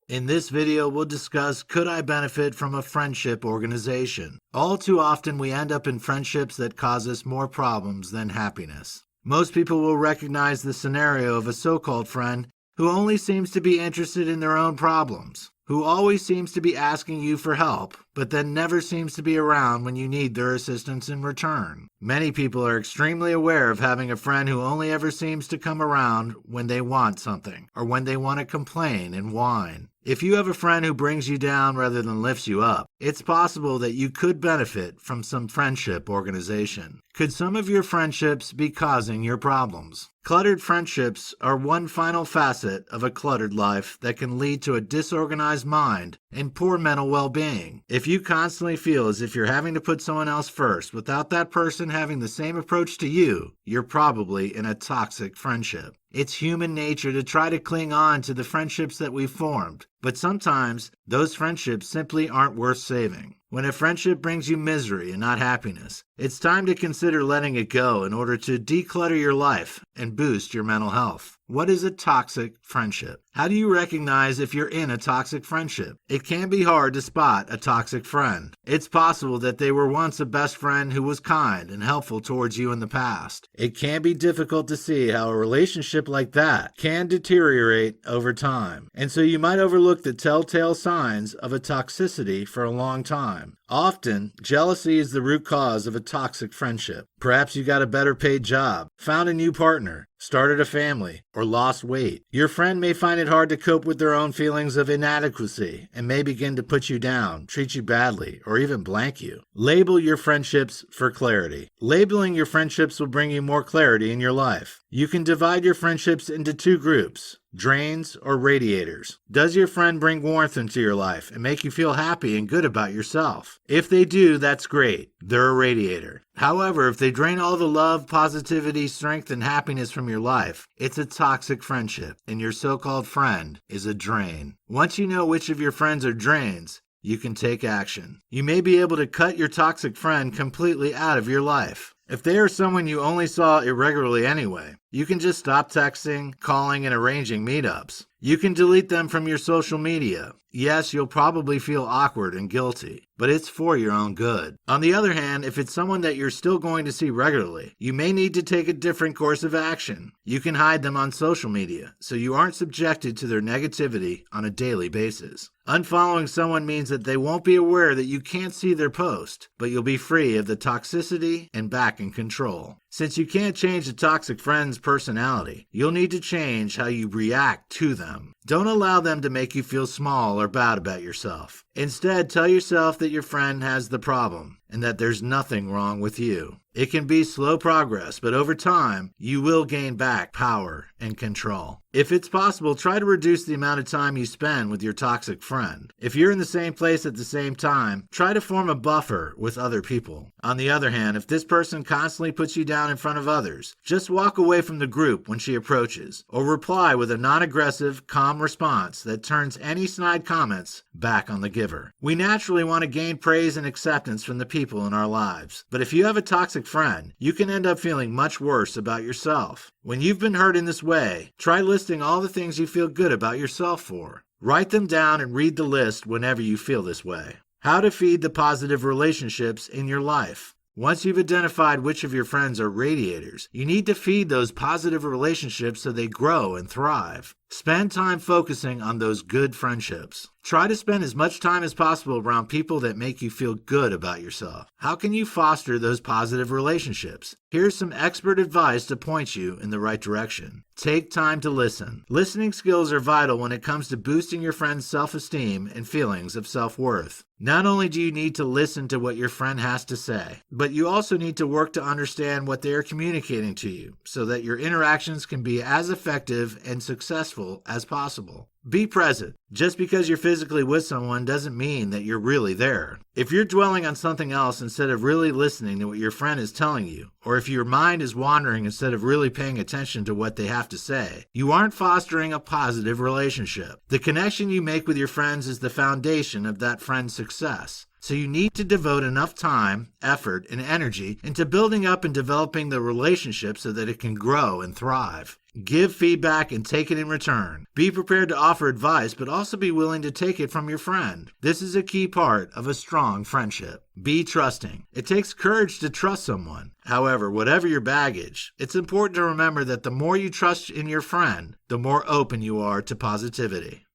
In this video, we'll discuss, could I benefit from a friendship organization? All too often, we end up in friendships that cause us more problems than happiness. Most people will recognize the scenario of a so-called friend who only seems to be interested in their own problems, who always seems to be asking you for help, but then never seems to be around when you need their assistance in return. Many people are extremely aware of having a friend who only ever seems to come around when they want something, or when they want to complain and whine. If you have a friend who brings you down rather than lifts you up, it's possible that you could benefit from some friendship organization. Could some of your friendships be causing your problems? Cluttered friendships are one final facet of a cluttered life that can lead to a disorganized mind and poor mental well-being. If you constantly feel as if you're having to put someone else first without that person having the same approach to you, you're probably in a toxic friendship. It's human nature to try to cling on to the friendships that we've formed, but sometimes those friendships simply aren't worth saving. When a friendship brings you misery and not happiness, it's time to consider letting it go in order to declutter your life and boost your mental health. What is a toxic friendship? How do you recognize if you're in a toxic friendship? It can be hard to spot a toxic friend. It's possible that they were once a best friend who was kind and helpful towards you in the past. It can be difficult to see how a relationship like that can deteriorate over time, and so you might overlook the telltale signs of a toxicity for a long time. Often, jealousy is the root cause of a toxic friendship. Perhaps you got a better paid job, found a new partner, started a family, or lost weight. Your friend may find it hard to cope with their own feelings of inadequacy and may begin to put you down, treat you badly, or even blank you. Label your friendships for clarity. Labeling your friendships will bring you more clarity in your life. You can divide your friendships into two groups: drains or radiators. Does your friend bring warmth into your life and make you feel happy and good about yourself? If they do, that's great. They're a radiator. However, if they drain all the love, positivity, strength, and happiness from your life, it's a toxic friendship, and your so-called friend is a drain. Once you know which of your friends are drains, you can take action. You may be able to cut your toxic friend completely out of your life. If they are someone you only saw irregularly anyway, you can just stop texting, calling, and arranging meetups. You can delete them from your social media. Yes, you'll probably feel awkward and guilty, but it's for your own good. On the other hand, if it's someone that you're still going to see regularly, you may need to take a different course of action. You can hide them on social media, so you aren't subjected to their negativity on a daily basis. Unfollowing someone means that they won't be aware that you can't see their post, but you'll be free of the toxicity and back in control. Since you can't change a toxic friend's personality, you'll need to change how you react to them. Don't allow them to make you feel small or bad about yourself. Instead, tell yourself that your friend has the problem and that there's nothing wrong with you. It can be slow progress, but over time, you will gain back power and control. If it's possible, try to reduce the amount of time you spend with your toxic friend. If you're in the same place at the same time, try to form a buffer with other people. On the other hand, if this person constantly puts you down in front of others, just walk away from the group when she approaches, or reply with a non-aggressive, calm response that turns any snide comments back on the giver. We naturally want to gain praise and acceptance from the people in our lives, but if you have a toxic friend, you can end up feeling much worse about yourself. When you've been hurt in this way, try listing all the things you feel good about yourself for. Write them down and read the list whenever you feel this way. How to feed the positive relationships in your life. Once you've identified which of your friends are radiators, you need to feed those positive relationships so they grow and thrive. Spend time focusing on those good friendships. Try to spend as much time as possible around people that make you feel good about yourself. How can you foster those positive relationships? Here's some expert advice to point you in the right direction. Take time to listen. Listening skills are vital when it comes to boosting your friend's self-esteem and feelings of self-worth. Not only do you need to listen to what your friend has to say, but you also need to work to understand what they are communicating to you so that your interactions can be as effective and successful as possible. Be present. Just because you're physically with someone doesn't mean that you're really there. If you're dwelling on something else instead of really listening to what your friend is telling you, or if your mind is wandering instead of really paying attention to what they have to say, you aren't fostering a positive relationship. The connection you make with your friends is the foundation of that friend's success. So you need to devote enough time, effort, and energy into building up and developing the relationship so that it can grow and thrive. Give feedback and take it in return. Be prepared to offer advice, but also be willing to take it from your friend. This is a key part of a strong friendship. Be trusting. It takes courage to trust someone. However, whatever your baggage, it's important to remember that the more you trust in your friend, the more open you are to positivity.